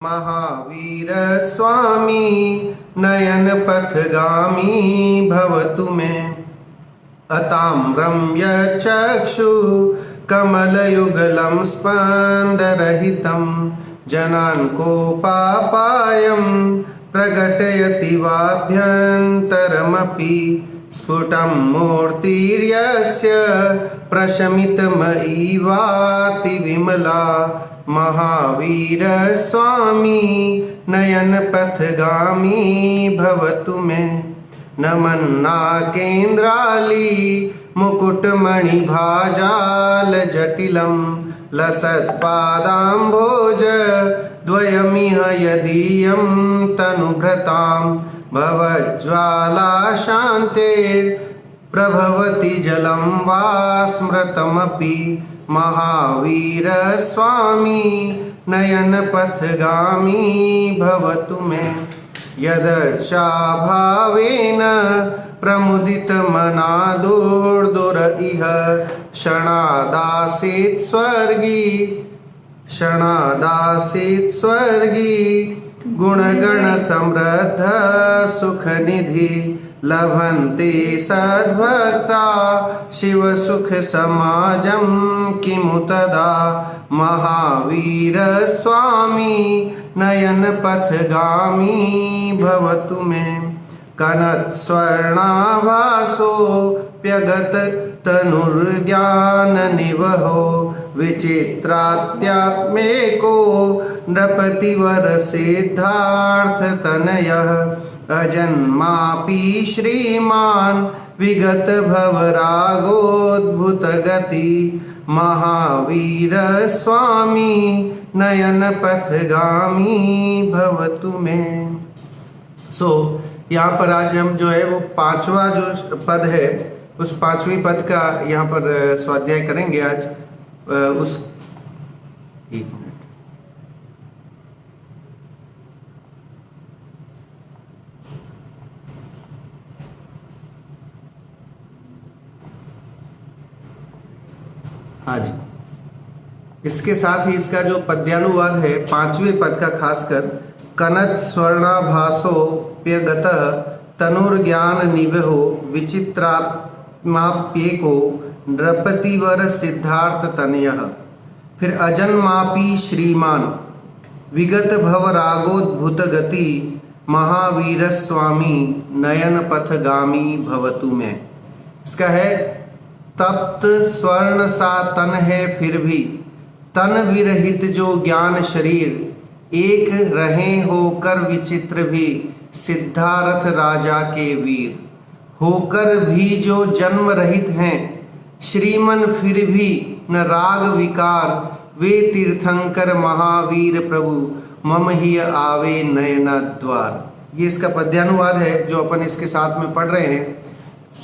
महावीर स्वामी नयन पथगामी भवतु मे अताम्रं यचक्षु कमलयुगलं स्पन्दरहितं जनान्कोपापायं प्रकटयति वाभ्यन्तरमपि स्फुटं मूर्तिर्यस्य प्रशमितमयीवाति विमला महावीर स्वामी नयन पथगामी भवतु मे नमन्नाकेन्द्राली मुकुटमणिभाजाल जटिलं लसत्पादाम्भोज द्वयमिह यदीयं तनुभृतां भवज्ज्वाला शान्ते प्रभवति जलं वा स्मृतमपि महावीर स्वामी नयन पथगामी भवतु मे यदर्चाभावेन प्रमुदितमना दुर्दुर इह क्षणादासीत् स्वर्गी गुणगण समृद्ध सुखनिधि लभन्ते सद्भक्ता शिवसुख समाजं किमु तदा महावीर स्वामी नयन पथगामी भवतु मे कनत्स्वर्णाभासोऽप्यगत तनुर्ज्ञाननिवहो विचित्रात्यात्मेको नृपतिवर सिद्धार्थतनयः अजन्मापि श्रीमान् विगत भवरागोद्भुतगति महावीर स्वामी नयन पथगामी भवतु मे। यहाँ पर आज हम जो है वो पांचवा जो पद है उस पांचवी पद का यहाँ पर स्वाध्याय करेंगे आज। उस एक मिनट, हाँ जी, इसके साथ ही इसका जो पद्यानुवाद है पांचवें पद का खासकर कनत स्वर्णाभासोऽप्यगतः तनुर्ज्ञान निवहो विचित्रात्माप्येको नृपतिवर सिद्धार्थ तनयः। फिर अजन्मापि श्रीमान विगत भव रागोद्भुत गति महावीर स्वामी नयन पथगामी भवतु मे। इसका है तप्त स्वर्ण सा तन है फिर भी तन विरहित जो ज्ञान शरीर एक रहे होकर विचित्र भी सिद्धार्थ राजा के वीर होकर भी जो जन्म रहित हैं श्रीमन फिर भी न राग विकार वे तीर्थंकर महावीर प्रभु मम ही आवे नयना द्वार। ये इसका पद्यानुवाद है जो अपन इसके साथ में पढ़ रहे हैं।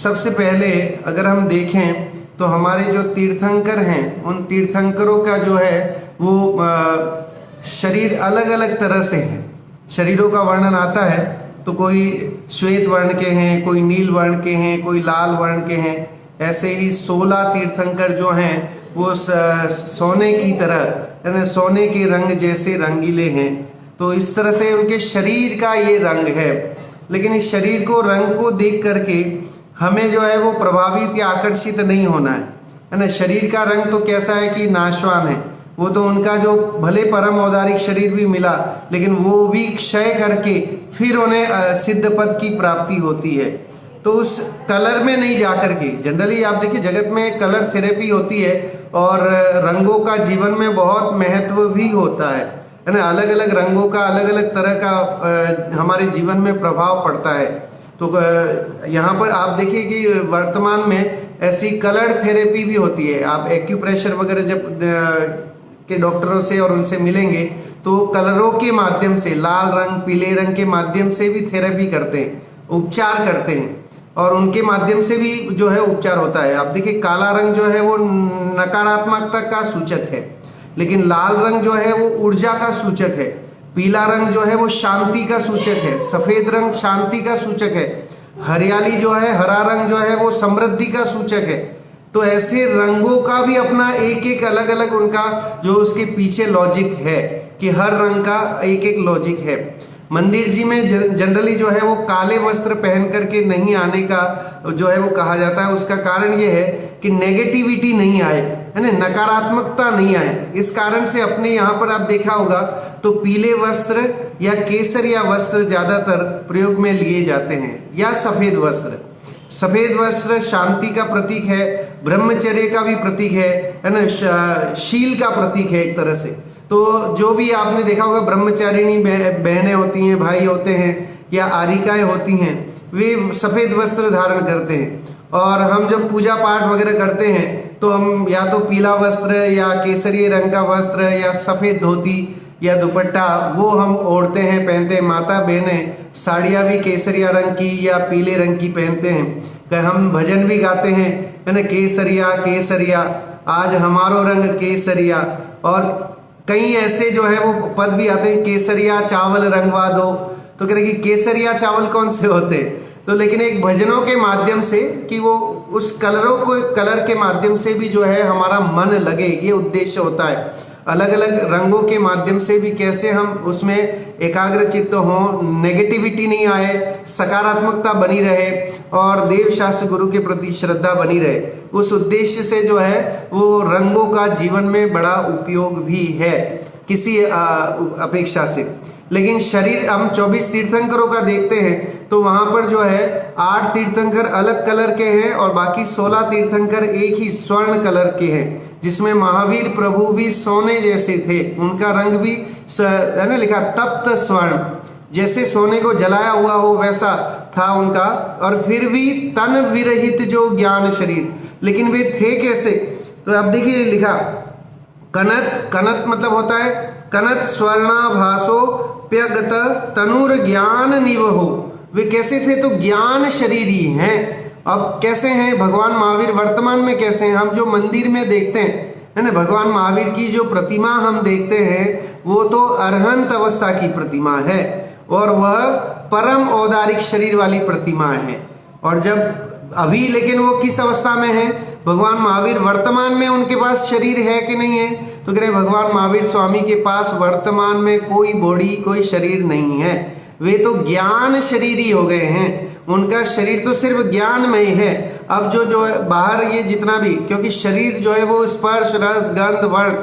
सबसे पहले अगर हम देखें तो हमारे जो तीर्थंकर हैं उन तीर्थंकरों का जो है वो शरीर अलग अलग तरह से हैं। शरीरों का वर्णन आता है तो कोई श्वेत वर्ण के हैं, कोई नील वर्ण के हैं, कोई लाल वर्ण के हैं। ऐसे ही 16 तीर्थंकर जो हैं वो सोने की तरह यानी सोने के रंग जैसे रंगीले हैं। तो इस तरह से उनके शरीर का ये रंग है। लेकिन इस शरीर को रंग को देख करके हमें जो है वो प्रभावित या आकर्षित नहीं होना है ना। शरीर का रंग तो कैसा है कि नाशवान है। वो तो उनका जो भले परम औदारिक शरीर भी मिला लेकिन वो भी क्षय करके फिर उन्हें सिद्ध पद की प्राप्ति होती है। तो उस कलर में नहीं जाकर के जनरली आप देखिए जगत में कलर थेरेपी होती है और रंगों का जीवन में बहुत महत्व भी होता है ना। अलग अलग रंगों का अलग अलग तरह का हमारे जीवन में प्रभाव पड़ता है। तो यहाँ पर आप देखिए कि वर्तमान में ऐसी कलर थेरेपी भी होती है। आप एक्यूप्रेशर वगैरह जब के डॉक्टरों से और उनसे मिलेंगे तो कलरों के माध्यम से लाल रंग पीले रंग के माध्यम से भी थेरेपी करते हैं, उपचार करते हैं और उनके माध्यम से भी जो है उपचार होता है। आप देखिए काला रंग जो है वो नकारात्मकता का सूचक है लेकिन लाल रंग जो है वो ऊर्जा का सूचक है। पीला रंग जो है वो शांति का सूचक है, सफेद रंग शांति का सूचक है, हरियाली जो है हरा रंग जो है वो समृद्धि का सूचक है। तो ऐसे रंगों का भी अपना एक एक अलग अलग उनका जो उसके पीछे लॉजिक है कि हर रंग का एक एक लॉजिक है। मंदिर जी में जनरली जो है वो काले वस्त्र पहन करके नहीं आने का जो है वो कहा जाता है। उसका कारण ये है कि नेगेटिविटी नहीं आए, है ना, नकारात्मकता नहीं आए। इस कारण से अपने यहाँ पर आप देखा होगा तो पीले वस्त्र या केसरिया वस्त्र ज्यादातर प्रयोग में लिए जाते हैं, या सफेद वस्त्र। सफेद वस्त्र शांति का प्रतीक है, ब्रह्मचर्य का भी प्रतीक है ना, शील का प्रतीक है एक तरह से। तो जो भी आपने देखा होगा ब्रह्मचारिणी बहनें होती हैं, भाई होते हैं, या आरिकाएं होती हैं, वे सफेद वस्त्र धारण करते हैं। और हम जब पूजा पाठ वगैरह करते हैं तो हम या तो पीला वस्त्र या केसरी रंग का वस्त्र या सफेद धोती या दुपट्टा वो हम ओढ़ते हैं, पहनते हैं। माता बहनें साड़ियाँ भी केसरिया रंग की या पीले रंग की पहनते हैं। हम भजन भी गाते हैं, है ना, केसरिया केसरिया आज हमारो रंग केसरिया। और कई ऐसे जो है वो पद भी आते हैं, केसरिया चावल रंगवा दो। तो कह रहे कि केसरिया चावल कौन से होते हैं, तो लेकिन एक भजनों के माध्यम से कि वो उस कलर के माध्यम से भी जो है हमारा मन लगे, ये उद्देश्य होता है। अलग अलग रंगों के माध्यम से भी कैसे हम उसमें एकाग्र चित्त हों, नेगेटिविटी नहीं आए, सकारात्मकता बनी रहे और देव शास्त्र गुरु के प्रति श्रद्धा बनी रहे, उस उद्देश्य से जो है वो रंगों का जीवन में बड़ा उपयोग भी है किसी अपेक्षा से। लेकिन शरीर हम 24 तीर्थंकरों का देखते हैं तो वहां पर जो है 8 तीर्थंकर अलग कलर के हैं और बाकी 16 तीर्थंकर एक ही स्वर्ण कलर के हैं, जिसमें महावीर प्रभु भी सोने जैसे थे। उनका रंग भी है ना, लिखा तप्त स्वर्ण, जैसे सोने को जलाया हुआ हो वैसा था उनका। और फिर भी तन विरहित जो ज्ञान शरीर, लेकिन वे थे कैसे, तो अब देखिए लिखा कनत, कनत मतलब होता है कनत स्वर्णाभासो प्यगत तनुर ज्ञान निवहो। वे कैसे थे, तो ज्ञान शरीरी हैं। अब कैसे हैं भगवान महावीर वर्तमान में कैसे हैं, हम जो मंदिर में देखते हैं, है ना, भगवान महावीर की जो प्रतिमा हम देखते हैं वो तो अरहंत अवस्था की प्रतिमा है और वह परम औदारिक शरीर वाली प्रतिमा है। और जब अभी लेकिन वो किस अवस्था में है, भगवान महावीर वर्तमान में उनके पास शरीर है कि नहीं है, तो कह रहे भगवान महावीर स्वामी के पास वर्तमान में कोई बॉडी, कोई शरीर नहीं है। वे तो ज्ञान शरीरी हो गए हैं, उनका शरीर तो सिर्फ ज्ञान में ही है। अब जो है बाहर ये जितना भी, क्योंकि शरीर जो है वो स्पर्श रस गंध वर्ण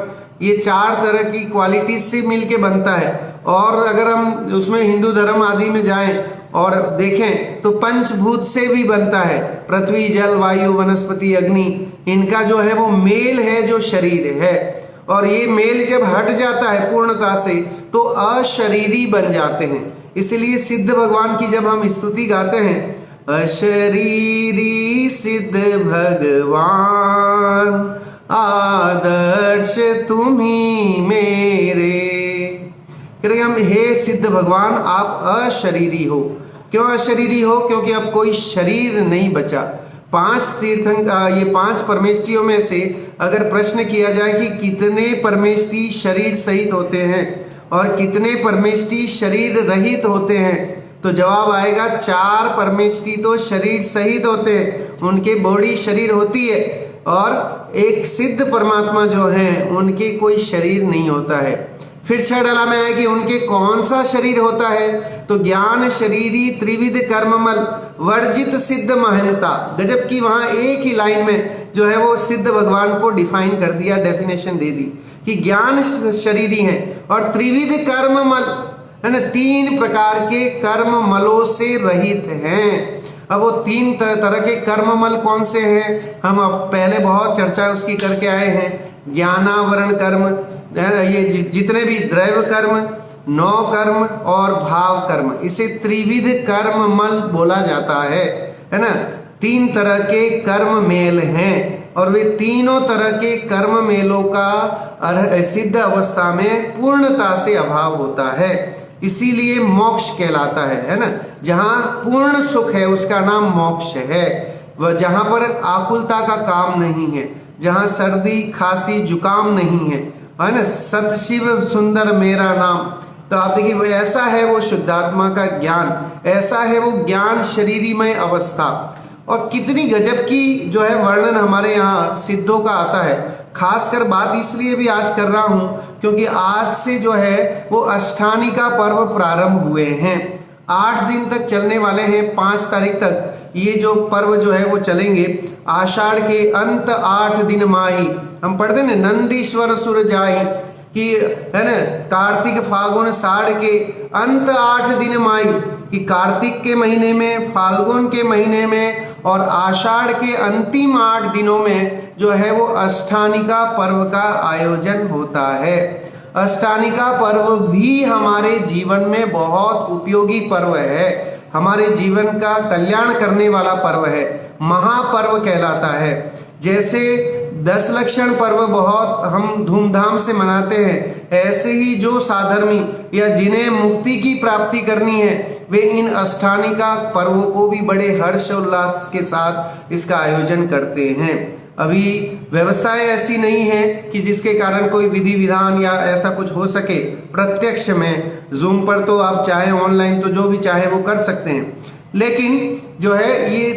ये 4 तरह की क्वालिटीज से मिलके बनता है। और अगर हम उसमें हिंदू धर्म आदि में जाएं और देखें तो पंचभूत से भी बनता है, पृथ्वी जल वायु वनस्पति अग्नि, इनका जो है वो मेल है जो शरीर है। और ये मेल जब हट जाता है पूर्णता से तो अशरीरी बन जाते हैं। इसलिए सिद्ध भगवान की जब हम स्तुति गाते हैं, अशरीरी सिद्ध भगवान आदर्श तुम्ही मेरे, करेंगे हम हे सिद्ध भगवान आप अशरीरी हो। क्यों अशरीरी हो, क्योंकि अब कोई शरीर नहीं बचा। 5 तीर्थंकर, ये 5 परमेष्टियों में से अगर प्रश्न किया जाए कि कितने परमेष्टि शरीर सहित होते हैं और कितने परमेष्टि शरीर रहित होते हैं, तो जवाब आएगा 4 परमेष्टि तो शरीर सहित होते हैं, उनके बॉडी शरीर होती है, और एक सिद्ध परमात्मा जो हैं उनके कोई शरीर नहीं होता है। फिर 6 डाला में है कि उनके कौन सा शरीर होता है, तो ज्ञान शरीरी त्रिविध कर्ममल वर्जित सिद्ध महंता। गजब की वहां एक ही लाइन में जो है वो सिद्ध भगवान को डिफाइन कर दिया, डेफिनेशन दे दी कि ज्ञान शरीरी हैं और त्रिविध कर्ममल, है ना, 3 प्रकार के कर्म मलों से रहित हैं। अब वो 3 तरह के कर्ममल कौन से हैं, हम अब पहले बहुत चर्चा उसकी करके आए हैं। ज्ञानावरण कर्म, ये जितने भी द्रव्य कर्म, नौ कर्म और भाव कर्म, इसे त्रिविध कर्म मल बोला जाता है ना। 3 तरह के कर्म मेल हैं और वे तीनों तरह के कर्म मेलों का सिद्ध अवस्था में पूर्णता से अभाव होता है, इसीलिए मोक्ष कहलाता है ना। जहां पूर्ण सुख है उसका नाम मोक्ष है, वह जहां पर आकुलता का काम नहीं है, जहां सर्दी खांसी जुकाम नहीं है ना। सत शिव सुंदर मेरा नाम, तो आप देखिए वो ऐसा है वो शुद्धात्मा का ज्ञान, ऐसा है वो ज्ञान शरीरीमय अवस्था। और कितनी गजब की जो है वर्णन हमारे यहाँ सिद्धों का आता है। खासकर बात इसलिए भी आज कर रहा हूं क्योंकि आज से जो है वो अष्टानी का पर्व प्रारंभ हुए हैं। 8 दिन तक चलने वाले हैं। 5 तारीख तक ये जो पर्व जो है वो चलेंगे। आषाढ़ के अंत 8 दिन माही, हम पढ़ते ना नंदीश्वर सुर जाही कि है ना, कार्तिक फाल्गुन साढ़ के अंत 8 दिन माही, कि कार्तिक के महीने में, फाल्गुन के महीने में और आषाढ़ के अंतिम 8 दिनों में जो है वो अष्टानिका पर्व का आयोजन होता है। अष्टानिका पर्व भी हमारे जीवन में बहुत उपयोगी पर्व है, हमारे जीवन का कल्याण करने वाला पर्व है, महापर्व कहलाता है। जैसे 10 लक्षण पर्व बहुत हम धूमधाम से मनाते हैं, ऐसे ही जो साधर्मी या जिन्हें मुक्ति की प्राप्ति करनी है वे इन अष्टानिका पर्वों को भी बड़े हर्षोल्लास के साथ इसका आयोजन करते हैं। अभी व्यवस्थाएं ऐसी नहीं है कि जिसके कारण कोई विधि विधान या ऐसा कुछ हो सके प्रत्यक्ष में। जूम पर तो आप चाहे ऑनलाइन तो जो भी चाहे वो कर सकते हैं, लेकिन जो है ये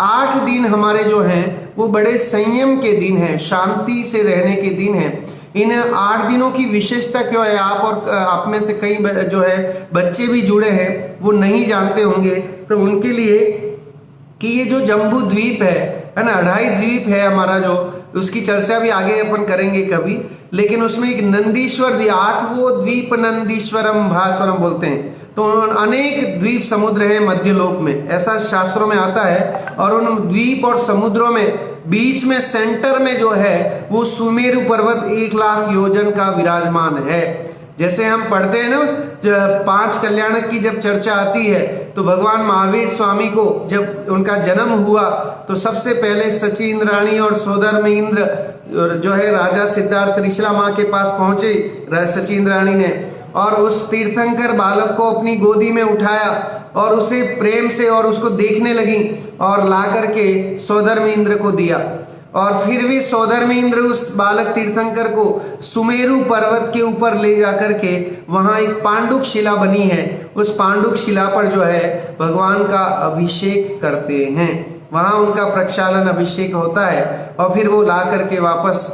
8 दिन हमारे जो हैं वो बड़े संयम के दिन हैं, शांति से रहने के दिन हैं। इन 8 दिनों की विशेषता क्यों है, आप और आप में से कई जो है बच्चे भी जुड़े हैं वो नहीं जानते होंगे, तो उनके लिए कि ये जो जम्बू द्वीप है ना, 2.5 द्वीप है हमारा, जो उसकी चर्चा भी आगे अपन करेंगे कभी, लेकिन उसमें एक नंदीश्वर 8वां द्वीप नंदीश्वरम भास्वरम बोलते हैं। तो अनेक द्वीप समुद्र है मध्यलोक में, ऐसा शास्त्रों में आता है। और उन द्वीप और समुद्रों में बीच में सेंटर में जो है वो सुमेरु पर्वत 1 लाख योजन का विराजमान है। जैसे हम पढ़ते हैं ना, 5 कल्याणक की जब चर्चा आती है तो भगवान महावीर स्वामी को जब उनका जन्म हुआ तो सबसे पहले सची इंद्राणी और सोदर में इंद्र जो है राजा सिद्धार्थ त्रिशला माँ के पास पहुंचे सची इंद्राणी ने, और उस तीर्थंकर बालक को अपनी गोदी में उठाया और उसे प्रेम से और उसको देखने लगी और ला करके सोदर में इंद्र को दिया। और फिर भी सोदर में इंद्र उस बालक तीर्थंकर को सुमेरु पर्वत के ऊपर ले जाकर के वहां एक पांडुक शिला बनी है, उस पांडुक शिला पर जो है भगवान का अभिषेक करते हैं, वहां उनका प्रक्षालन अभिषेक होता है। और फिर वो ला करके वापस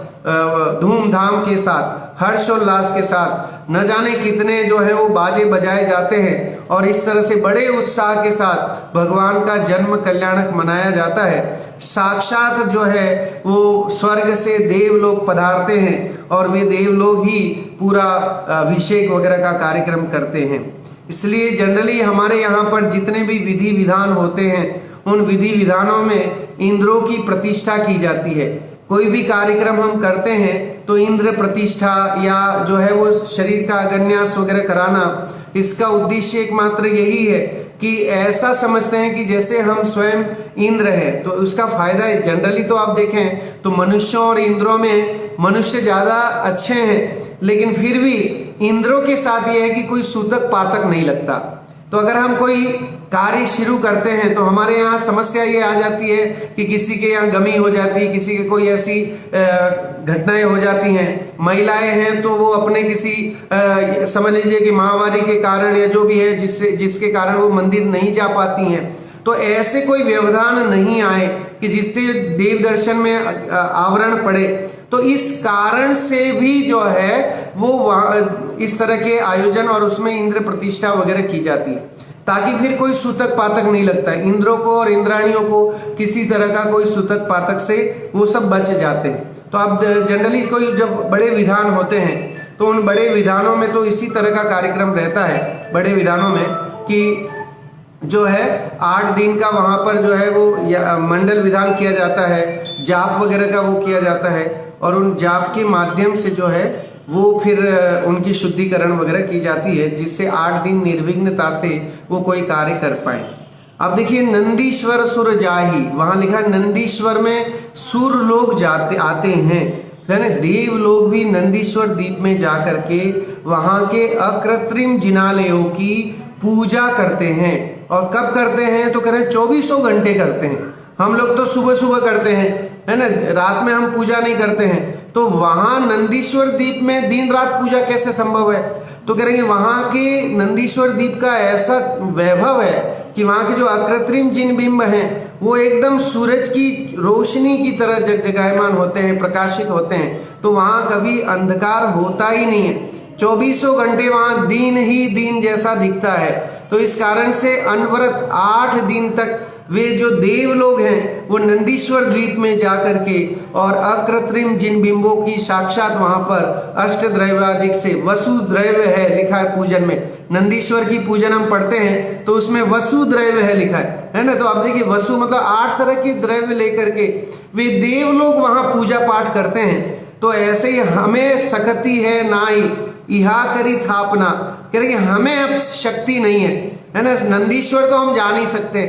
धूमधाम के साथ हर्षोल्लास के साथ न जाने कितने जो है वो बाजे बजाए जाते हैं, और इस तरह से बड़े उत्साह के साथ भगवान का जन्म कल्याणक मनाया जाता है। साक्षात जो है वो स्वर्ग से देवलोक पधारते हैं और वे देवलोक ही पूरा अभिषेक वगैरह का कार्यक्रम करते हैं। इसलिए जनरली हमारे यहाँ पर जितने भी विधि विधान होते हैं उन विधि विधानों में इंद्रों की प्रतिष्ठा की जाती है। कोई भी कार्यक्रम हम करते हैं तो इंद्र प्रतिष्ठा या जो है वो शरीर का अगन्यास वगैरह कराना, इसका उद्देश्य एकमात्र यही है कि ऐसा समझते हैं कि जैसे हम स्वयं इंद्र हैं, तो उसका फायदा है। जनरली तो आप देखें तो मनुष्यों और इंद्रों में मनुष्य ज्यादा अच्छे हैं, लेकिन फिर भी इंद्रों के साथ ये है कि कोई सूतक पातक नहीं लगता। तो अगर हम कोई कार्य शुरू करते हैं तो हमारे यहाँ समस्या ये आ जाती है कि किसी के यहाँ गमी हो जाती है, किसी के कोई ऐसी घटनाएं हो जाती हैं। महिलाएं हैं तो वो अपने किसी समझ लीजिए कि माहवारी के कारण या जो भी है जिसके कारण वो मंदिर नहीं जा पाती हैं। तो ऐसे कोई व्यवधान नहीं आए कि जिससे देव दर्शन में आवरण पड़े। तो इस कारण से भी जो है वो इस तरह के आयोजन और उसमें इंद्र प्रतिष्ठा वगैरह की जाती है, ताकि फिर कोई सूतक पातक नहीं लगता है। इंद्रों को और इंद्राणियों को किसी तरह का कोई सूतक पातक से वो सब बच जाते हैं। तो अब जनरली कोई जब बड़े विधान होते हैं तो उन बड़े विधानों में तो इसी तरह का कार्यक्रम रहता है, बड़े विधानों में कि जो है 8 दिन का वहां पर जो है वो मंडल विधान किया जाता है, जाप वगैरह का वो किया जाता है, और उन जाप के माध्यम से जो है वो फिर उनकी शुद्धिकरण वगैरह की जाती है, जिससे 8 दिन निर्विघ्नता से वो कोई कार्य कर पाए। अब देखिए नंदीश्वर सुर जाही, वहां लिखा नंदीश्वर में सुर लोग आते हैं, यानी देव लोग भी नंदीश्वर द्वीप में जा करके वहां के अकृत्रिम जिनालयों की पूजा करते हैं। और कब करते हैं तो कह रहे 24 घंटे करते हैं। हम लोग तो सुबह सुबह करते हैं, है ना, रात में हम पूजा नहीं करते हैं। तो वहां नंदीश्वर द्वीप में दिन रात पूजा कैसे संभव है? तो कह रहे हैं वहां के नंदीश्वर द्वीप का ऐसा वैभव है कि वहाँ के जो अकृत्रिम जिन बिंब हैं वो एकदम सूरज की रोशनी की तरह जगजगायमान होते हैं, प्रकाशित होते हैं। तो वहाँ कभी अंधकार होता ही नहीं है, 24 घंटे वहाँ दिन ही दिन जैसा दिखता है। तो इस कारण से अनवरत 8 दिन तक वे जो देव लोग हैं वो नंदीश्वर द्वीप में जाकर के और अकृत्रिम जिन बिंबों की साक्षात वहां पर अष्टद्रव्याधिक से वसुद्रव्य है लिखा है पूजन में। नंदीश्वर की पूजन हम पढ़ते हैं तो उसमें वसुद्रव्य है लिखा है ना। तो आप देखिए वसु मतलब 8 तरह के द्रव्य लेकर के वे देव लोग वहां पूजा पाठ करते हैं। तो ऐसे ही हमें शक्ति है नाई इहा करी थापना, कह रहे हमें अब शक्ति नहीं है ना। नंदीश्वर तो हम जा नहीं सकते,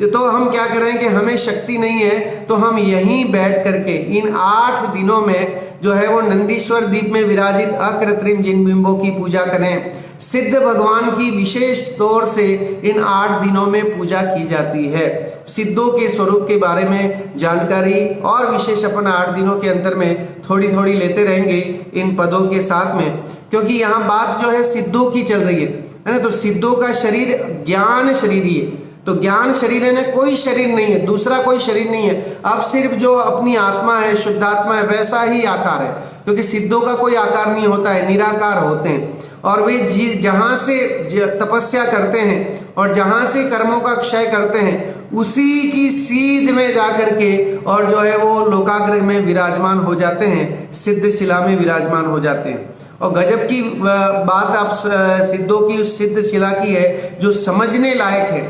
तो हम क्या करें कि हमें शक्ति नहीं है तो हम यहीं बैठ करके इन 8 दिनों में जो है वो नंदीश्वर द्वीप में विराजित अकृत्रिम जिन बिंबों की पूजा करें। सिद्ध भगवान की विशेष तौर से इन 8 दिनों में पूजा की जाती है। सिद्धों के स्वरूप के बारे में जानकारी और विशेष अपन 8 दिनों के अंतर में थोड़ी थोड़ी लेते रहेंगे इन पदों के साथ में, क्योंकि यहाँ बात जो है सिद्धों की चल रही है ना। तो सिद्धों का शरीर ज्ञान शरीर ही है, तो ज्ञान शरीर है ना, कोई शरीर नहीं है, दूसरा कोई शरीर नहीं है। अब सिर्फ जो अपनी आत्मा है, शुद्धात्मा है, वैसा ही आकार है, क्योंकि सिद्धों का कोई आकार नहीं होता है, निराकार होते हैं। और वे जहां से तपस्या करते हैं और जहां से कर्मों का क्षय करते हैं उसी की सीध में जाकर के और जो है वो लोकाग्र में विराजमान हो जाते हैं, सिद्ध शिला में विराजमान हो जाते हैं। और गजब की बात आप सिद्धों की उस सिद्ध शिला की है जो समझने लायक है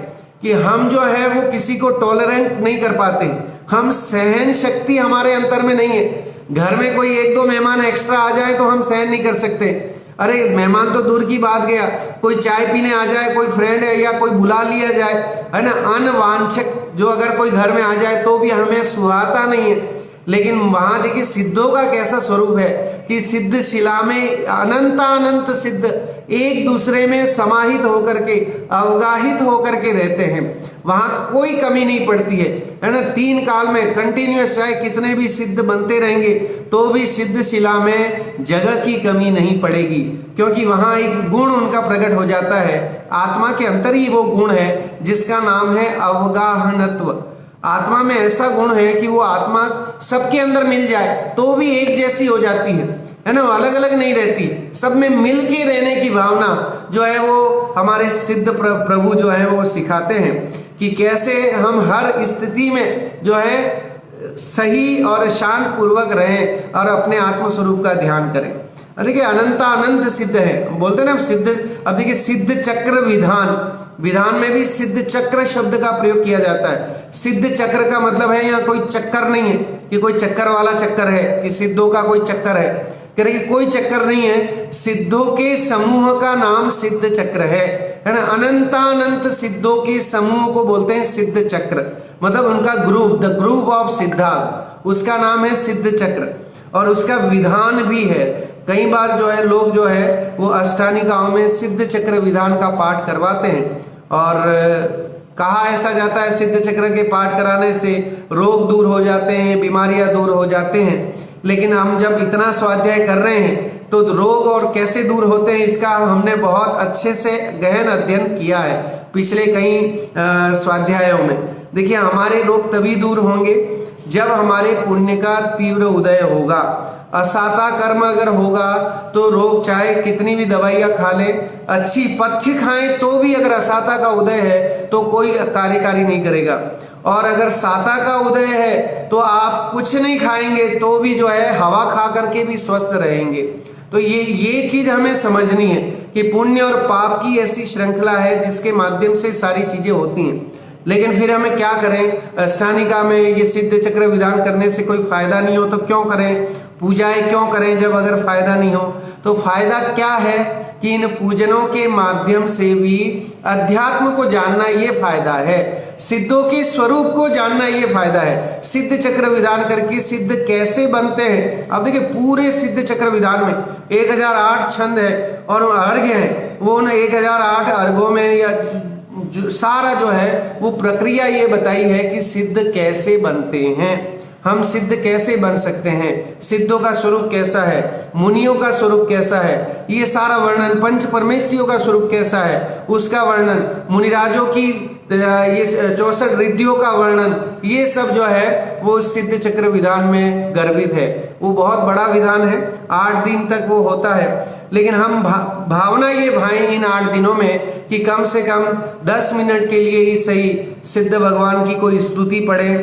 कि हम जो है वो किसी को टॉलरेंट नहीं कर पाते, हम सहन शक्ति हमारे अंतर में नहीं है। घर में कोई 1-2 मेहमान एक्स्ट्रा आ जाए तो हम सहन नहीं कर सकते। अरे मेहमान तो दूर की बात गया, कोई चाय पीने आ जाए, कोई फ्रेंड है या कोई बुला लिया जाए, है ना, अनवांछित जो अगर कोई घर में आ जाए तो भी हमें सुहाता नहीं है। लेकिन वहां देखिए सिद्धों का कैसा स्वरूप है कि सिद्ध शिला में अनंत सिद्ध एक दूसरे में समाहित होकर के अवगाहित होकर के रहते हैं, वहां कोई कमी नहीं पड़ती है ना। 3 काल में कंटिन्यूअस चाहे कितने भी सिद्ध बनते रहेंगे तो भी सिद्ध शिला में जगह की कमी नहीं पड़ेगी, क्योंकि वहां एक गुण उनका प्रकट हो जाता है। आत्मा के अंदर ही वो गुण है जिसका नाम है अवगाहनत्व। आत्मा में ऐसा गुण है कि वो आत्मा सबके अंदर मिल जाए तो भी एक जैसी हो जाती है ना, अलग अलग नहीं रहती, सब में मिल के रहने की भावना जो है वो हमारे सिद्ध प्रभु जो है वो सिखाते हैं कि कैसे हम हर स्थिति में जो है सही और शांत पूर्वक रहें और अपने आत्म स्वरूप का ध्यान करें। देखिए अनंत सिद्ध है, बोलते हैं ना सिद्ध। अब देखिए सिद्ध चक्र विधान में भी सिद्ध चक्र शब्द का प्रयोग किया जाता है। सिद्ध चक्र का मतलब है यहाँ कोई चक्कर नहीं है कि कोई चक्कर वाला चक्कर है कि सिद्धों का कोई चक्कर है, कह रहे कि कोई चक्कर नहीं है। सिद्धों के समूह का नाम सिद्ध चक्र है ना। अनंत सिद्धों के समूह को बोलते हैं सिद्ध चक्र, मतलब उनका group, the group of Siddharth, उसका नाम है सिद्ध चक्र। और उसका विधान भी है। कई बार जो है लोग जो है वो अष्टानिकाओं में सिद्ध चक्र विधान का पाठ करवाते हैं और कहा ऐसा जाता है सिद्ध चक्र के पाठ कराने से रोग दूर हो जाते हैं, बीमारियां दूर हो जाते हैं। लेकिन हम जब इतना स्वाध्याय कर रहे हैं तो रोग और कैसे दूर होते हैं इसका हमने बहुत अच्छे से गहन अध्ययन किया है पिछले कई स्वाध्यायों में। देखिए हमारे रोग तभी दूर होंगे जब हमारे पुण्य का तीव्र उदय होगा। असाता कर्म अगर होगा तो रोग चाहे कितनी भी दवाइयां खा ले, अच्छी पथ्य खाएं तो भी अगर असाता का उदय है तो कोई कार्यकारी नहीं करेगा। और अगर साता का उदय है तो आप कुछ नहीं खाएंगे तो भी जो है हवा खा करके भी स्वस्थ रहेंगे। तो ये चीज हमें समझनी है कि पुण्य और पाप की ऐसी श्रृंखला है जिसके माध्यम से सारी चीजें होती हैं। लेकिन फिर हमें क्या करें, अष्टानिका में ये सिद्ध चक्र विधान करने से कोई फायदा नहीं हो तो क्यों करें, पूजाएं क्यों करें जब अगर फायदा नहीं हो। तो फायदा क्या है कि इन पूजनों के माध्यम से भी अध्यात्म को जानना ये फायदा है, सिद्धों के स्वरूप को जानना ये फायदा है। सिद्ध चक्र विधान करके सिद्ध कैसे बनते हैं। अब देखिए पूरे सिद्ध चक्र विधान में 1008 छंद है और अर्घ्य है, वो उन 1008 अर्घों में या सारा जो है वो प्रक्रिया ये बताई है कि सिद्ध कैसे बनते हैं, हम सिद्ध कैसे बन सकते हैं, सिद्धों का स्वरूप कैसा है, मुनियों का स्वरूप कैसा है, ये सारा वर्णन, पंच परमेष्ठियों का स्वरूप कैसा है उसका वर्णन, मुनिराजों की ये 64 रिद्धियों का वर्णन, ये सब जो है वो सिद्ध चक्र विधान में गर्भित है। वो बहुत बड़ा विधान है, 8 दिन तक वो होता है। लेकिन हम भावना ये भाएं इन 8 दिनों में कि कम से कम 10 मिनट के लिए ही सही सिद्ध भगवान की कोई स्तुति पढ़े,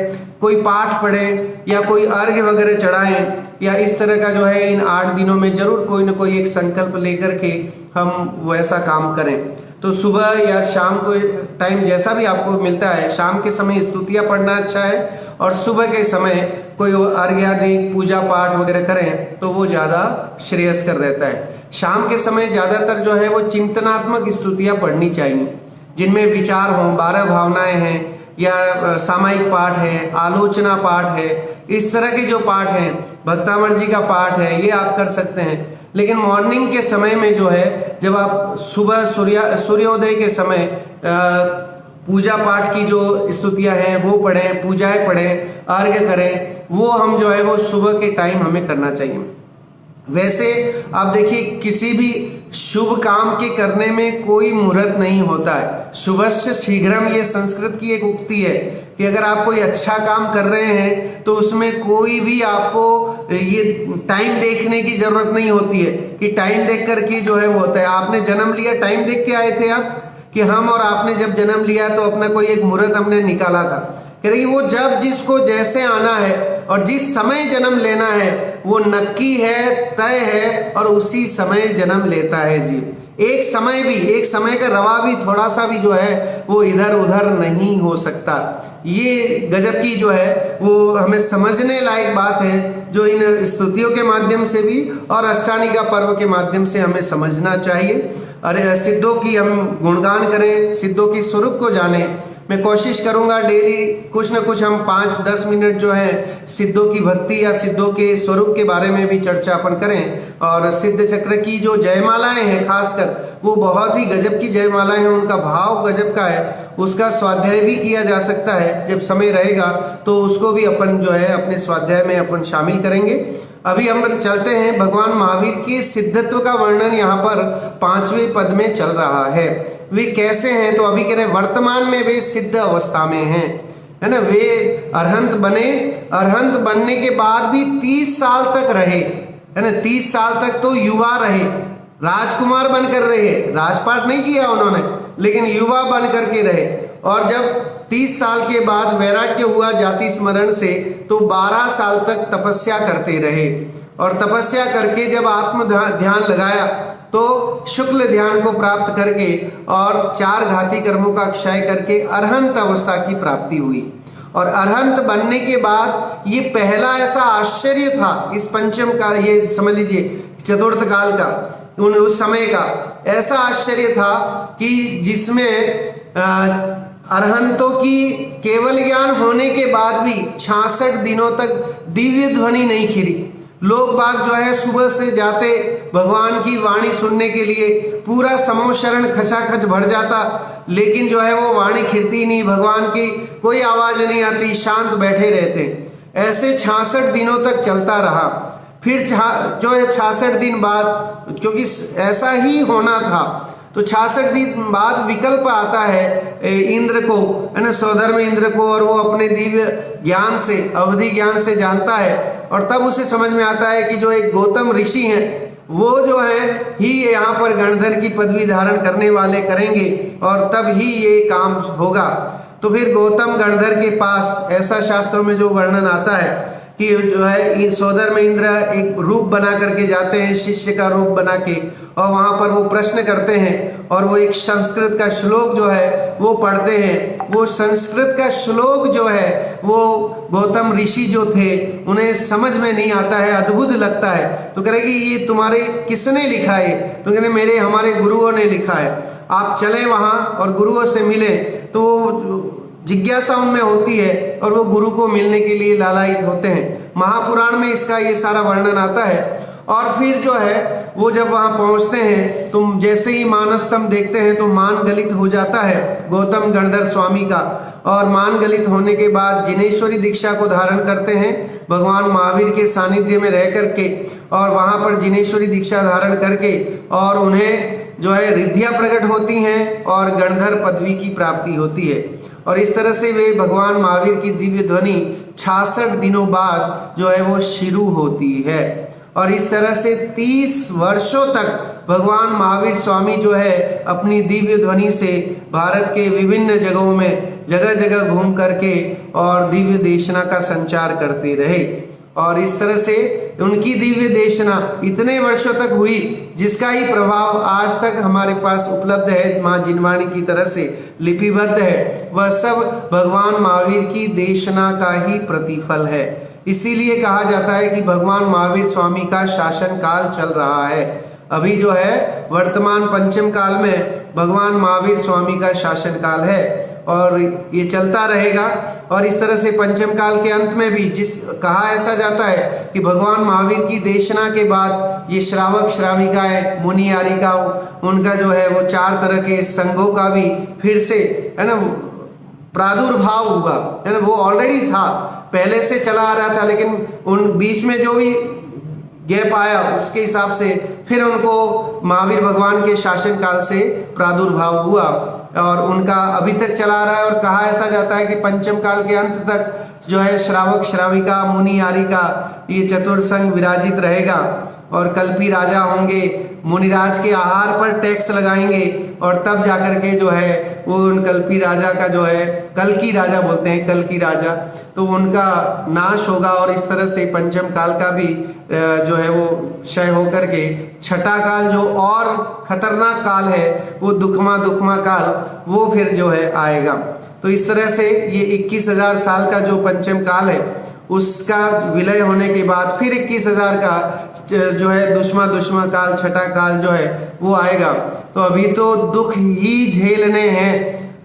कोई पाठ पढ़े या कोई अर्घ्य वगैरह चढ़ाएं, या इस तरह का जो है इन 8 दिनों में जरूर कोई ना कोई एक संकल्प लेकर के हम वैसा काम करें। तो सुबह या शाम को टाइम जैसा भी आपको मिलता है, शाम के समय स्तुतियाँ पढ़ना अच्छा है, और सुबह के समय कोई अर्घ्य आदि पूजा पाठ वगैरह करें तो वो ज़्यादा श्रेयस्कर रहता है। शाम के समय ज़्यादातर जो है वो चिंतनात्मक स्तुतियाँ पढ़नी चाहिए, जिनमें विचार हों, 12 भावनाएं हैं, या सामायिक पाठ है, आलोचना पाठ है, इस तरह के जो पाठ हैं, भक्तामर जी का पाठ है, ये आप कर सकते हैं। लेकिन मॉर्निंग के समय में जो है, जब आप सुबह सूर्योदय के समय पूजा पाठ की जो स्तुतियां हैं वो पढ़ें, पूजाएं पढ़ें, अर्घ्य करें, वो हम जो है वो सुबह के टाइम हमें करना चाहिए। वैसे आप देखिए, किसी भी शुभ काम के करने में कोई मुहूर्त नहीं होता है। शुभस्य शीघ्रम, ये संस्कृत की एक उक्ति है कि अगर आप कोई अच्छा काम कर रहे हैं तो उसमें कोई भी आपको ये टाइम देखने की जरूरत नहीं होती है कि टाइम देख कर के जो है वो होता है। आपने जन्म लिया, टाइम देख के आए थे आप, कि हम और आपने जब जन्म लिया तो अपना कोई एक मुहूर्त हमने निकाला था। कह रही वो जब जिसको जैसे आना है और जिस समय जन्म लेना है वो नक्की है, तय है, और उसी समय जन्म लेता है जी। एक समय का रवा भी थोड़ा सा भी जो है वो इधर उधर नहीं हो सकता। ये गजब की जो है वो हमें समझने लायक बात है, जो इन स्तुतियों के माध्यम से भी और अष्टानिका पर्व के माध्यम से हमें समझना चाहिए। अरे सिद्धों की हम गुणगान करें, सिद्धों की स्वरूप को जाने। मैं कोशिश करूंगा डेली कुछ न कुछ हम 5-10 मिनट जो है सिद्धों की भक्ति या सिद्धों के स्वरूप के बारे में भी चर्चा अपन करें। और सिद्ध चक्र की जो जयमालाएं हैं, खासकर वो बहुत ही गजब की जयमालाएं हैं, उनका भाव गजब का है। उसका स्वाध्याय भी किया जा सकता है, जब समय रहेगा तो उसको भी अपन जो है अपने स्वाध्याय में अपन शामिल करेंगे। अभी हम चलते हैं, भगवान महावीर के सिद्धत्व का वर्णन यहाँ पर 5वें पद में चल रहा है। वे कैसे हैं, तो अभी कह रहे वर्तमान में वे सिद्ध अवस्था में हैं, है ना। वे अरहंत बने, अरहंत बनने के बाद भी 30 साल तक रहे, है ना। 30 साल तक तो युवा रहे, राजकुमार बनकर रहे, राजपाट नहीं किया उन्होंने, लेकिन युवा बन करके रहे। और जब 30 साल के बाद वैराग्य हुआ जाति स्मरण से, तो 12 साल तक तपस्या करते रहे। और तपस्या करके जब आत्म ध्यान लगाया तो शुक्ल ध्यान को प्राप्त करके और 4 घाती कर्मों का क्षय करके अरहंत अवस्था की प्राप्ति हुई। और अरहंत बनने के बाद ये पहला ऐसा आश्चर्य था इस पंचम का, ये समझ लीजिए चतुर्थ काल का, उस समय का ऐसा आश्चर्य था कि जिसमें अरहंतों की केवल ज्ञान होने के बाद भी 66 दिनों तक दिव्य ध्वनि नहीं खिली। लोग बाग जो है सुबह से जाते भगवान की वाणी सुनने के लिए, पूरा समूह शरण खचाखच भर जाता, लेकिन जो है वो वाणी खिरती नहीं, भगवान की कोई आवाज नहीं आती, शांत बैठे रहते। ऐसे 66 दिनों तक चलता रहा। फिर जो है 66 दिन बाद, क्योंकि ऐसा ही होना था, तो 66 दिन बाद विकल्प आता है इंद्र को, है ना, स्वधर्म इंद्र को, और वो अपने दिव्य ज्ञान से, अवधि ज्ञान से जानता है। और तब उसे समझ में आता है कि जो एक गौतम ऋषि हैं वो जो है ही यहाँ पर गणधर की पदवी धारण करने वाले करेंगे, और तब ही ये काम होगा। तो फिर गौतम गणधर के पास, ऐसा शास्त्रों में जो वर्णन आता है कि जो है सोदर में इंद्र एक रूप बना करके जाते हैं, शिष्य का रूप बना के, और वहां पर वो प्रश्न करते हैं, और वो एक संस्कृत का श्लोक जो है वो पढ़ते हैं। वो संस्कृत का श्लोक जो है वो गौतम ऋषि जो थे उन्हें समझ में नहीं आता है, अद्भुत लगता है। तो कह रहे कि ये तुम्हारे किसने लिखा है? तो कह रहे मेरे हमारे गुरुओं ने लिखा है। आप चले वहां और गुरुओं से मिले, तो जिज्ञासा उनमें होती है और वो गुरु को मिलने के लिए लालायित होते हैं। महापुराण में इसका ये सारा वर्णन आता है। और फिर जो है वो जब वहां पहुंचते हैं, तुम जैसे ही मानस्तंभ देखते हैं तो मान गलित हो जाता है गौतम गणधर स्वामी का। और मान गलित होने के बाद जिनेश्वरी दीक्षा को धारण करते हैं भगवान महावीर के सानिध्य में रह करके, और वहां पर जिनेश्वरी दीक्षा धारण करके और उन्हें जो है रिद्धियां प्रकट होती हैं और गणधर पदवी की प्राप्ति होती है। और इस तरह से वे भगवान महावीर की दिव्य ध्वनि 66 दिनों बाद जो है वो शुरू होती है। और इस तरह से 30 वर्षों तक भगवान महावीर स्वामी जो है अपनी दिव्य ध्वनि से भारत के विभिन्न जगहों में जगह जगह घूम करके और दिव्य देशना का संचार करते रहे। और इस तरह से उनकी दिव्य देशना इतने वर्षों तक हुई जिसका ही प्रभाव आज तक हमारे पास उपलब्ध है, माँ जिनवाणी की तरह से लिपिबद्ध है। वह सब भगवान महावीर की देशना का ही प्रतिफल है। इसीलिए कहा जाता है कि भगवान महावीर स्वामी का शासन काल चल रहा है। अभी जो है वर्तमान पंचम काल में भगवान महावीर स्वामी का शासन काल है और ये चलता रहेगा। और इस तरह से पंचम काल के अंत में भी कहा ऐसा जाता है कि भगवान महावीर की देशना के बाद ये श्रावक श्राविकाएं मुनि आरिका उनका जो है वो 4 तरह के संघों का भी फिर से है ना प्रादुर्भाव हुआ, है ना। वो ऑलरेडी था, पहले से चला आ रहा था, लेकिन उन बीच में जो भी गैप आया उसके हिसाब से फिर उनको महावीर भगवान के शासन काल से प्रादुर्भाव हुआ और उनका अभी तक चला रहा है। और कहा ऐसा जाता है कि पंचम काल के अंत तक जो है श्रावक श्राविका मुनि आरिका ये चतुर्संग विराजित रहेगा और कल्पी राजा होंगे, मुनिराज के आहार पर टैक्स लगाएंगे और तब जाकर के जो है वो उन कल्पी राजा का जो है कल्की राजा बोलते हैं, कल्की राजा, तो उनका नाश होगा। और इस तरह से पंचम काल का भी जो है वो क्षय होकर के छठा काल जो और खतरनाक काल है वो दुखमा काल वो फिर जो है आएगा। तो इस तरह से ये 21,000 साल का जो पंचम काल है उसका विलय होने के बाद फिर 21,000 का जो है दुश्मा काल छठा काल जो है वो आएगा। तो अभी तो दुख ही झेलने हैं,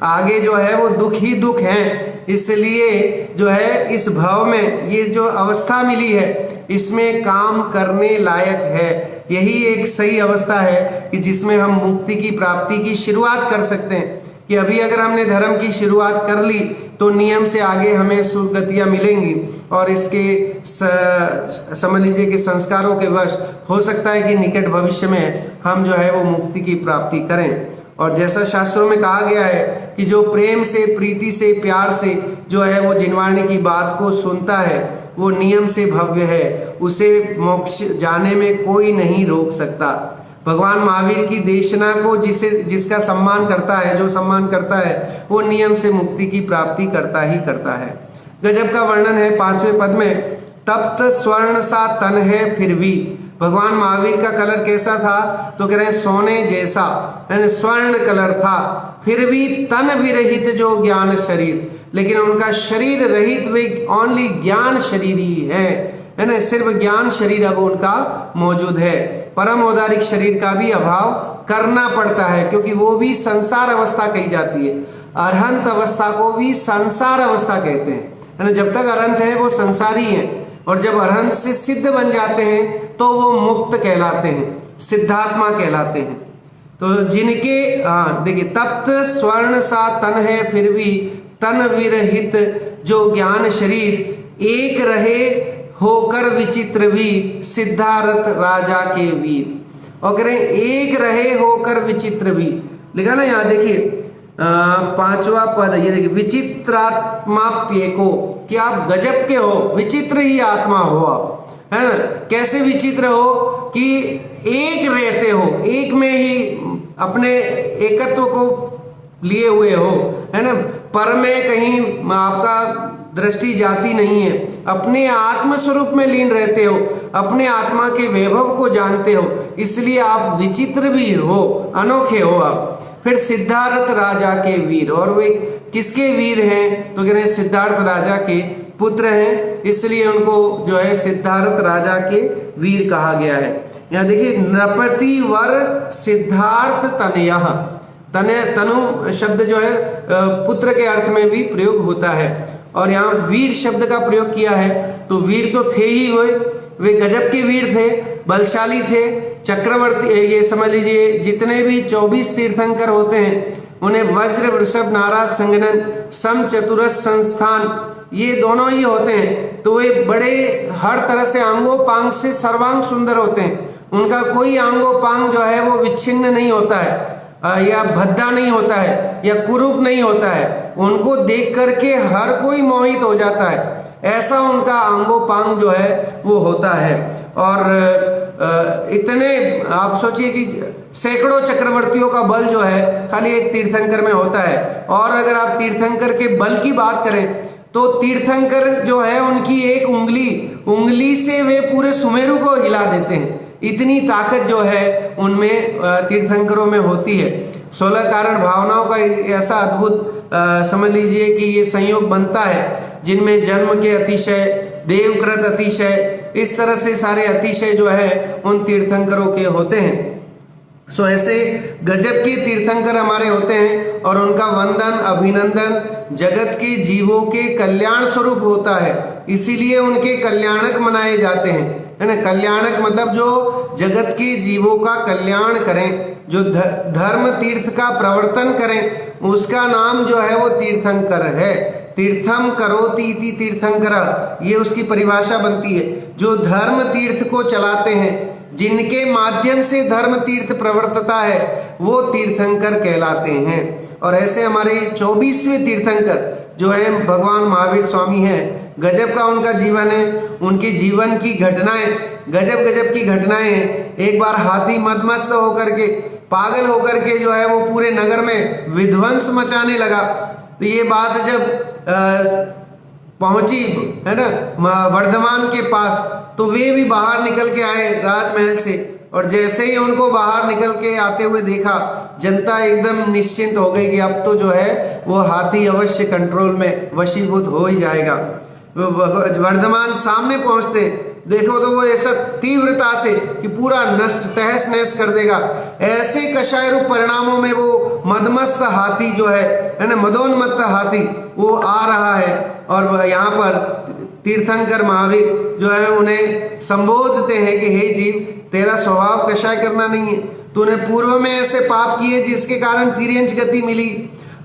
आगे जो है वो दुख ही दुख हैं। इसलिए जो है इस भाव में ये जो अवस्था मिली है इसमें काम करने लायक है। यही एक सही अवस्था है कि जिसमें हम मुक्ति की प्राप्ति की शुरुआत कर सकते हैं। कि अभी अगर हमने धर्म की शुरुआत कर ली तो नियम से आगे हमें सुगतियां मिलेंगी और इसके समझ लीजिए कि संस्कारों के वश हो सकता है कि निकट भविष्य में हम जो है वो मुक्ति की प्राप्ति करें। और जैसा शास्त्रों में कहा गया है कि जो प्रेम से प्रीति से प्यार से जो है वो जिनवाणी की बात को सुनता है वो नियम से भव्य है, उसे मोक्ष जाने में कोई नहीं रोक सकता। भगवान महावीर की देशना को जिसका सम्मान करता है, जो सम्मान करता है वो नियम से मुक्ति की प्राप्ति करता ही करता है। गजब का वर्णन है 5वें पद में, तप्त स्वर्ण सा तन है फिर भी। भगवान महावीर का कलर कैसा था तो कह रहे हैं सोने जैसा, यानी स्वर्ण कलर था, फिर भी तन विरहित जो ज्ञान शरीर, लेकिन उनका शरीर रहित वे ओनली ज्ञान शरीर ही है ना, सिर्फ ज्ञान शरीर अब उनका मौजूद है। परम औदारिक शरीर का भी अभाव करना पड़ता है क्योंकि वो भी संसार अवस्था कही जाती है। अरहंत अवस्था को भी संसार अवस्था कहते हैं, है ना। जब तक अरहंत है वो संसारी है और जब अरहंत से सिद्ध बन जाते हैं तो वो मुक्त कहलाते हैं, सिद्धात्मा कहलाते हैं। तो जिनके देखिए तप्त स्वर्ण सा तन है फिर भी तन विरहित जो ज्ञान शरीर, एक रहे होकर विचित्र भी सिद्धार्थ राजा के वीर। और करें एक रहे होकर विचित्र भी, लिखा ना यहाँ देखिए 5वां पद, ये देखिए विचित्रात्माप्येको, कि आप गजब के हो, विचित्र ही आत्मा हो आप, है ना। कैसे विचित्र हो कि एक रहते हो, एक में ही अपने एकत्व को लिए हुए हो, है ना। पर में कहीं आपका दृष्टि जाती नहीं है, अपने आत्म स्वरूप में लीन रहते हो, अपने आत्मा के वैभव को जानते हो, इसलिए आप विचित्र भी हो, अनोखे हो आप। फिर सिद्धार्थ राजा के वीर, और वे किसके वीर हैं तो कह रहे हैं सिद्धार्थ राजा के पुत्र हैं, इसलिए उनको जो है सिद्धार्थ राजा के वीर कहा गया है। यहाँ देखिए नृपति वर सिद्धार्थ तनयः, तनु शब्द जो है पुत्र के अर्थ में भी प्रयोग होता है और यहाँ वीर शब्द का प्रयोग किया है। तो वीर तो थे ही वे गजब के वीर थे, बलशाली थे, चक्रवर्ती, ये समझ लीजिए जितने भी 24 तीर्थंकर होते हैं उन्हें वज्र वृषभ नाराज संगनन सम चतुरस संस्थान ये दोनों ही होते हैं। तो वे बड़े हर तरह से अंगों पांग से सर्वांग सुंदर होते हैं उनका कोई आंगोपांग जो है वो विच्छिन्न नहीं होता है, या भद्दा नहीं होता है, या कुरूप नहीं होता है। उनको देख करके हर कोई मोहित हो जाता है, ऐसा उनका आंगोपांग जो है वो होता है। और इतने आप सोचिए कि सैकड़ों चक्रवर्तियों का बल जो है खाली एक तीर्थंकर में होता है। और अगर आप तीर्थंकर के बल की बात करें तो तीर्थंकर जो है उनकी एक उंगली से वे पूरे सुमेरु को हिला देते हैं। इतनी ताकत जो है उनमें तीर्थंकरों में होती है। 16 कारण भावनाओं का ऐसा अद्भुत समझ लीजिए कि ये संयोग बनता है जिनमें जन्म के अतिशय, देवकृत अतिशय, इस तरह से सारे अतिशय जो है उन तीर्थंकरों के होते हैं। सो ऐसे गजब के तीर्थंकर हमारे होते हैं और उनका वंदन अभिनंदन जगत के जीवों के कल्याण स्वरूप होता है, इसीलिए उनके कल्याणक मनाए जाते हैं, है ना। कल्याणक मतलब जो जगत के जीवों का कल्याण करें, जो धर्म तीर्थ का प्रवर्तन करें, उसका नाम जो है वो तीर्थंकर है। तीर्थम करोति इति तीर्थंकर, ये उसकी परिभाषा बनती है। जो धर्म तीर्थ को चलाते हैं, जिनके माध्यम से धर्म तीर्थ प्रवर्तता है, वो तीर्थंकर कहलाते हैं। और ऐसे हमारे 24वें तीर्थंकर जो है भगवान महावीर स्वामी हैं। गजब का उनका जीवन है, उनके जीवन की घटनाएं गजब गजब की घटनाएं हैं। एक बार हाथी मदमस्त होकर के, पागल होकर के जो है वो पूरे नगर में विध्वंस मचाने लगा। तो ये बात जब पहुंची, है ना, वर्धमान के पास, तो वे भी बाहर निकल के आए राजमहल से। और जैसे ही उनको बाहर निकल के आते हुए देखा, जनता एकदम निश्चिंत हो गई कि अब तो जो है वो हाथी अवश्य कंट्रोल में वशीभूत हो ही जाएगा। वर्धमान सामने पहुंचते देखो तो वो ऐसा तीव्रता से कि पूरा नष्ट तहस नहस कर देगा। ऐसे कषाय रूप परिणामों में वो मदमस्त हाथी जो है ना, मदोन्मत्त हाथी वो आ रहा है। और यहाँ पर तीर्थंकर महावीर जो है उन्हें संबोधते हैं कि हे जीव, तेरा स्वभाव कषाय करना नहीं है। तूने पूर्व में ऐसे पाप किए जिसके कारण तिर्यंच गति मिली,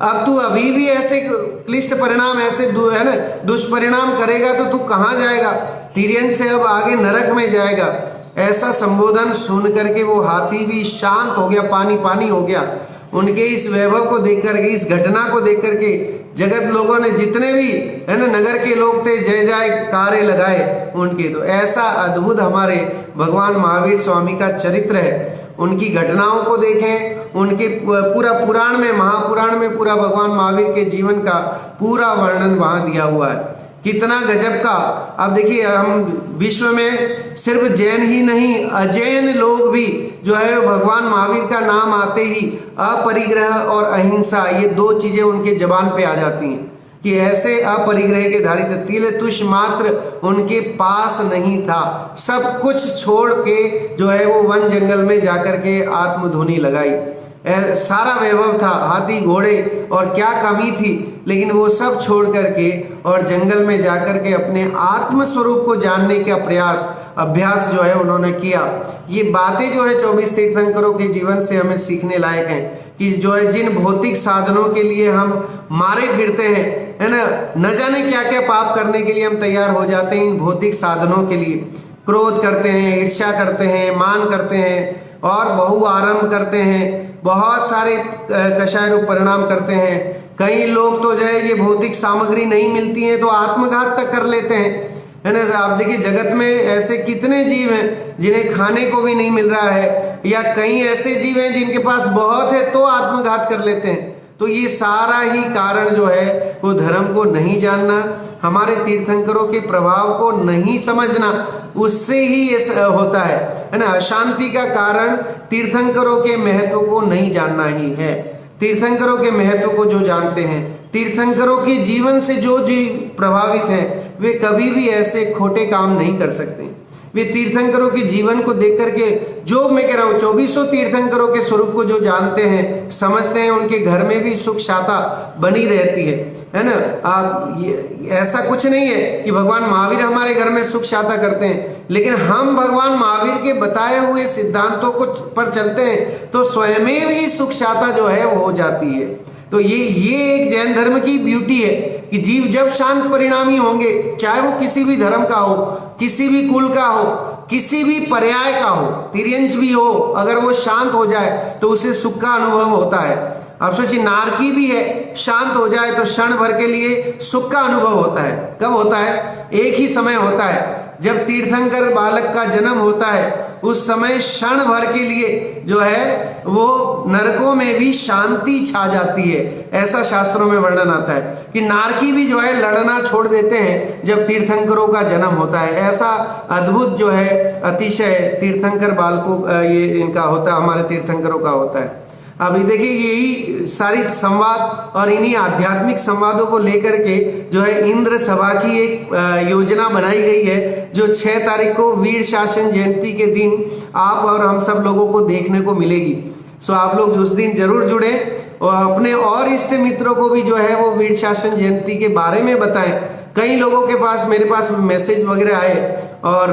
अब तू अभी भी ऐसे क्लिष्ट परिणाम, ऐसे है ना दुष्परिणाम करेगा तो तू कहाँ जाएगा? तिर्यंच से अब आगे नरक में जाएगा। ऐसा संबोधन सुन करके वो हाथी भी शांत हो गया, पानी पानी हो गया। उनके इस वैभव को देख करके, इस घटना को देख करके जगत लोगों ने, जितने भी है ना नगर के लोग थे, जय जयकारे लगाए उनके। तो ऐसा अद्भुत हमारे भगवान महावीर स्वामी का चरित्र है। उनकी घटनाओं को देखें, उनके पूरा पुराण में, महापुराण में पूरा भगवान महावीर के जीवन का पूरा वर्णन वहां दिया हुआ है। कितना गजब का। अब देखिए, हम विश्व में सिर्फ जैन ही नहीं, अजैन लोग भी जो है भगवान महावीर का नाम आते ही अपरिग्रह और अहिंसा, ये दो चीजें उनके जबान पे आ जाती हैं कि ऐसे अपरिग्रह के धारी थे। तिल तुष मात्र उनके पास नहीं था। सब कुछ छोड़ के जो है वो वन जंगल में जाकर के आत्मधुनी लगाई। सारा वैभव था, हाथी घोड़े और क्या कमी थी, लेकिन वो सब छोड़ करके और जंगल में जाकर के अपने आत्म स्वरूप को जानने का अभ्यास जो है उन्होंने किया। ये बातें जो है 24 तीर्थंकरों के जीवन से हमें सीखने लायक हैं कि जो है जिन भौतिक साधनों के लिए हम मारे फिरते हैं, है ना, न जाने क्या क्या पाप करने के लिए हम तैयार हो जाते हैं इन भौतिक साधनों के लिए। क्रोध करते हैं, ईर्ष्या करते हैं, मान करते हैं और बहु आरंभ करते हैं, बहुत सारे कषाय रूप परिणाम करते हैं। कई लोग तो जो है ये भौतिक सामग्री नहीं मिलती है तो आत्मघात तक कर लेते हैं, है ना। आप देखिए जगत में ऐसे कितने जीव हैं जिन्हें खाने को भी नहीं मिल रहा है, या कई ऐसे जीव हैं जिनके पास बहुत है तो आत्मघात कर लेते हैं। तो ये सारा ही कारण जो है वो धर्म को नहीं जानना, हमारे तीर्थंकरों के प्रभाव को नहीं समझना, उससे ही ये होता है ना। अशांति का कारण तीर्थंकरों के महत्व को नहीं जानना ही है। तीर्थंकरों के महत्व को जो जानते हैं, तीर्थंकरों के जीवन से जो जीव प्रभावित हैं, वे कभी भी ऐसे खोटे काम नहीं कर सकते। वे तीर्थंकरों के जीवन को देख करके, जो मैं कह रहा हूँ 2400 तीर्थंकरों के स्वरूप को जो जानते हैं, समझते हैं, उनके घर में भी सुख शांता बनी रहती है ना। ऐसा कुछ नहीं है कि भगवान महावीर हमारे घर में सुख शांता करते हैं, लेकिन हम भगवान महावीर के बताए हुए सिद्धांतों को पर चलते हैं तो स्वयं ही सुख शांता जो है वो हो जाती है। तो ये एक जैन धर्म की ब्यूटी है कि जीव जब शांत परिणामी होंगे, चाहे वो किसी भी धर्म का हो, किसी भी कुल का हो, किसी भी पर्याय का हो, तिर्यंच भी हो, अगर वो शांत हो जाए तो उसे सुख का अनुभव होता है। आप सोचिए, नारकी भी है, शांत हो जाए तो क्षण भर के लिए सुख का अनुभव होता है। कब होता है? एक ही समय होता है जब तीर्थंकर बालक का जन्म होता है, उस समय क्षण भर के लिए जो है वो नरकों में भी शांति छा जाती है। ऐसा शास्त्रों में वर्णन आता है कि नारकी भी जो है लड़ना छोड़ देते हैं जब तीर्थंकरों का जन्म होता है। ऐसा अद्भुत जो है अतिशय तीर्थंकर बालकों ये इनका होता है, हमारे तीर्थंकरों का होता है। अभी देखिए, यही सारी संवाद और इन्हीं आध्यात्मिक संवादों को लेकर के जो है इंद्र सभा की एक योजना बनाई गई है, जो 6 तारीख को वीर शासन जयंती के दिन आप और हम सब लोगों को देखने को मिलेगी। सो आप लोग उस दिन जरूर जुड़े और अपने और इष्ट मित्रों को भी जो है वो वीर शासन जयंती के बारे में बताएं। कई लोगों के पास, मेरे पास मैसेज वगैरह आए और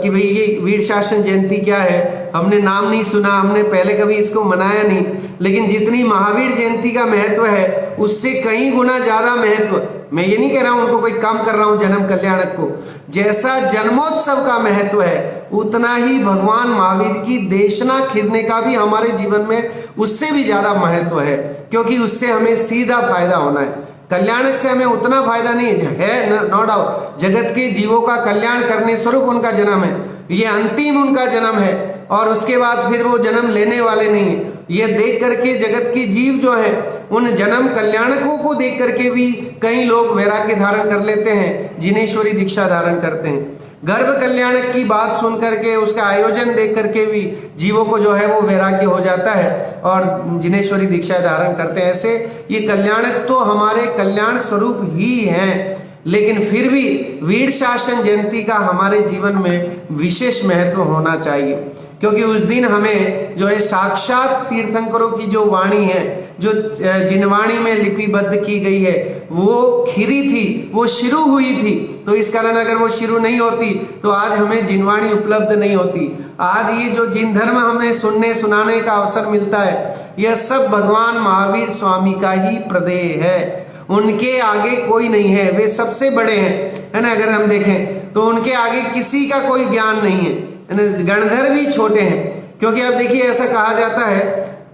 कि भाई ये वीर शासन जयंती क्या है, हमने नाम नहीं सुना, हमने पहले कभी इसको मनाया नहीं। लेकिन जितनी महावीर जयंती का महत्व है उससे कई गुना ज्यादा महत्व, मैं ये नहीं कह रहा हूं उनको कोई कम कर रहा हूं जन्म कल्याणक को, जैसा जन्मोत्सव का महत्व है उतना ही भगवान महावीर की देशना खिरने का भी हमारे जीवन में उससे भी ज्यादा महत्व है, क्योंकि उससे हमें सीधा फायदा होना है। कल्याणक से हमें उतना फायदा नहीं है, नो डाउट, जगत के जीवों का कल्याण करने स्वरूप उनका जन्म है, ये अंतिम उनका जन्म है और उसके बाद फिर वो जन्म लेने वाले नहीं है। ये देख करके जगत के जीव जो है उन जन्म कल्याणकों को देख करके भी कई लोग वैराग्य धारण कर लेते हैं, जिनेश्वरी दीक्षा धारण करते हैं। गर्भ कल्याणक की बात सुन करके, उसका आयोजन देख करके भी जीवों को जो है वो वैराग्य हो जाता है और जिनेश्वरी दीक्षा धारण करते हैं। ऐसे ये कल्याणक तो हमारे कल्याण स्वरूप ही हैं, लेकिन फिर भी वीर शासन जयंती का हमारे जीवन में विशेष महत्व होना चाहिए, क्योंकि उस दिन हमें जो है साक्षात तीर्थंकरों की जो वाणी है, जो जिनवाणी में लिपिबद्ध की गई है, वो खिरी थी, वो शुरू हुई थी। तो इस कारण अगर वो शुरू नहीं होती तो आज हमें जिनवाणी उपलब्ध नहीं होती। आज ये जो जिन धर्म हमें सुनने सुनाने का अवसर मिलता है, यह सब भगवान महावीर स्वामी का ही प्रदेय है। उनके आगे कोई नहीं है, वे सबसे बड़े हैं, है ना। अगर हम देखें तो उनके आगे किसी का कोई ज्ञान नहीं है, गणधर भी छोटे हैं। क्योंकि अब देखिए, ऐसा कहा जाता है,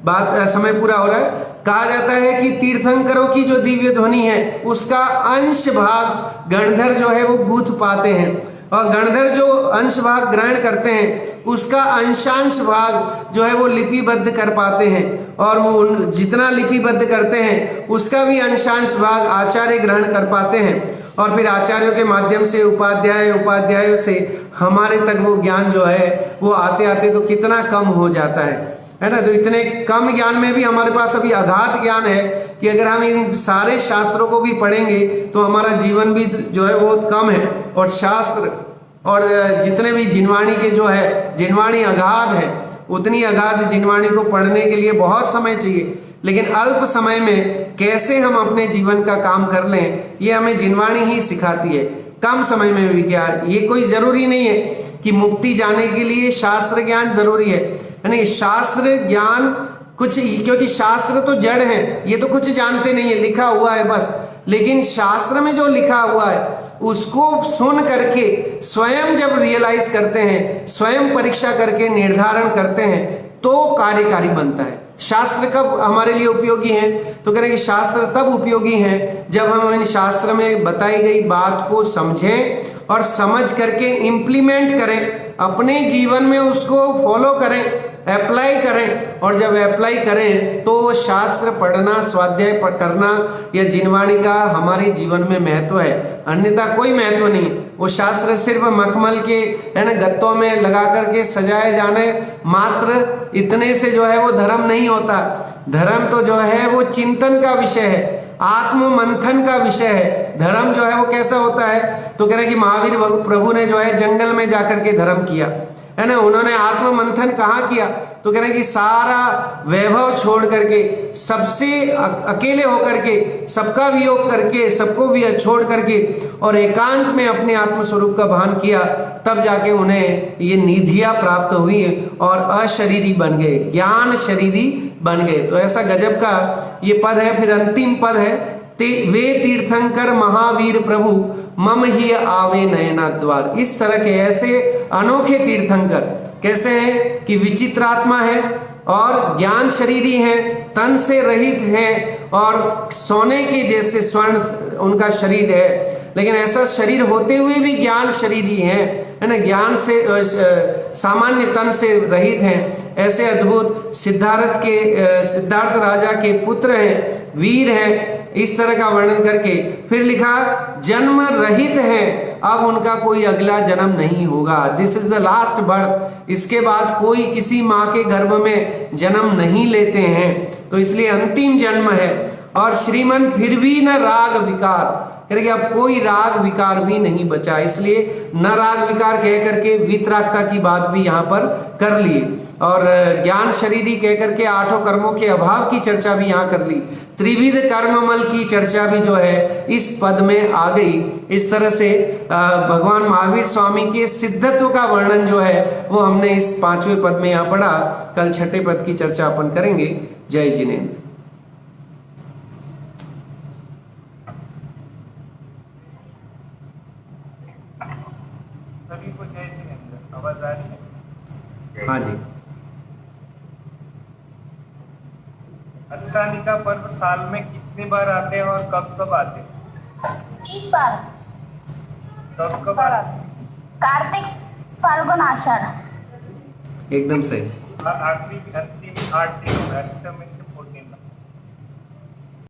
बात समय पूरा हो रहा है, कहा जाता है कि तीर्थंकरों की जो दिव्य ध्वनि है उसका अंश भाग गणधर जो है वो गूंथ पाते हैं, और गणधर जो अंश भाग ग्रहण करते हैं उसका अंशांश भाग जो है वो लिपिबद्ध कर पाते हैं, और वो जितना लिपिबद्ध करते हैं उसका भी अंशांश भाग आचार्य ग्रहण कर पाते हैं, और फिर आचार्यों के माध्यम से उपाध्यायों से हमारे तक वो ज्ञान जो है वो आते आते तो कितना कम हो जाता है ना। तो इतने कम ज्ञान में भी हमारे पास अभी अगाध ज्ञान है कि अगर हम इन सारे शास्त्रों को भी पढ़ेंगे तो हमारा जीवन भी जो है बहुत कम है, और शास्त्र और जितने भी जिनवाणी के जो है, जिनवाणी अगाध है, उतनी अगाध जिनवाणी को पढ़ने के लिए बहुत समय चाहिए। लेकिन अल्प समय में कैसे हम अपने जीवन का काम कर लें, ये हमें जिनवाणी ही सिखाती है। कम समय में भी क्या, ये कोई जरूरी नहीं है कि मुक्ति जाने के लिए शास्त्र ज्ञान जरूरी है, यानी शास्त्र ज्ञान कुछ, क्योंकि शास्त्र तो जड़ है, ये तो कुछ जानते नहीं है, लिखा हुआ है बस। लेकिन शास्त्र में जो लिखा हुआ है उसको सुन करके स्वयं जब रियलाइज करते हैं, स्वयं परीक्षा करके निर्धारण करते हैं, तो कार्यकारी बनता है। शास्त्र कब हमारे लिए उपयोगी है? तो कह रहे हैं कि शास्त्र तब उपयोगी है जब हम इन शास्त्र में बताई गई बात को समझें और समझ करके इम्प्लीमेंट करें, अपने जीवन में उसको फॉलो करें, अप्लाई करें। और जब अप्लाई करें तो शास्त्र पढ़ना, स्वाध्याय करना या जिनवाणी का हमारे जीवन में महत्व है, अन्यथा कोई महत्व नहीं। वो शास्त्र सिर्फ मखमल के, है ना, गत्तों में लगा करके सजाए जाने मात्र, इतने से जो है वो धर्म नहीं होता। धर्म तो जो है वो चिंतन का विषय है, आत्म मंथन का विषय है। धर्म जो है वो कैसा होता है? तो कह रहे कि महावीर प्रभु ने जो है जंगल में जाकर के धर्म किया, है ना। उन्होंने आत्म मंथन कहाँ किया? तो कह रहे कि सारा वैभव छोड़ करके, सबसे अकेले होकर के, सबका वियोग करके, सबको भी छोड़ करके और एकांत में अपने आत्म स्वरूप का भान किया, तब जाके उन्हें ये निधियां प्राप्त हुई और अशरीरी बन गए, ज्ञान शरीरी बन गए। तो ऐसा गजब का ये पद है। फिर अंतिम पद है वे तीर्थंकर महावीर प्रभु मम ही आवे नयना द्वार। इस तरह के ऐसे अनोखे तीर्थंकर कैसे हैं कि विचित्र आत्मा है और ज्ञान शरीरी है, तन से रहित है और सोने के जैसे स्वर्ण उनका शरीर है, लेकिन ऐसा शरीर होते हुए भी ज्ञान शरीरी है ना, ज्ञान से सामान्य तन से रहित हैं। ऐसे अद्भुत सिद्धार्थ राजा के पुत्र हैं, वीर हैं। इस तरह का वर्णन करके फिर लिखा जन्म रहित है, अब उनका कोई अगला जन्म नहीं होगा। This is the last birth. इसके बाद कोई किसी माँ के गर्भ में जन्म नहीं लेते हैं, तो इसलिए अंतिम जन्म है। और श्रीमन फिर भी न राग विकार, करके अब कोई राग विकार भी नहीं बचा, इसलिए न राग विकार कह करके वितरागता की बात भी यहाँ पर कर ली और ज्ञान शरीरी कह करके आठों कर्मों के अभाव की चर्चा भी यहाँ कर ली। त्रिविध कर्ममल की चर्चा भी जो है इस पद में आ गई। इस तरह से भगवान महावीर स्वामी के सिद्धत्व का वर्णन जो है वो हमने इस 5वें पद में यहाँ पढ़ा। कल 6ठे पद की चर्चा अपन करेंगे। जय जिनेन्द्र। सभी को जय जिनेन्द्र। आवाज आ रही है? हाँ जी। अष्टानिका पर्व साल में कितनी बार आते हैं और कब कब आते हैं? 3 बार। कब कब आते हैं? कार्तिक, फाल्गुन, आषाढ़। एकदम सही। आखिरी अंतिम 8 दिन अष्टमी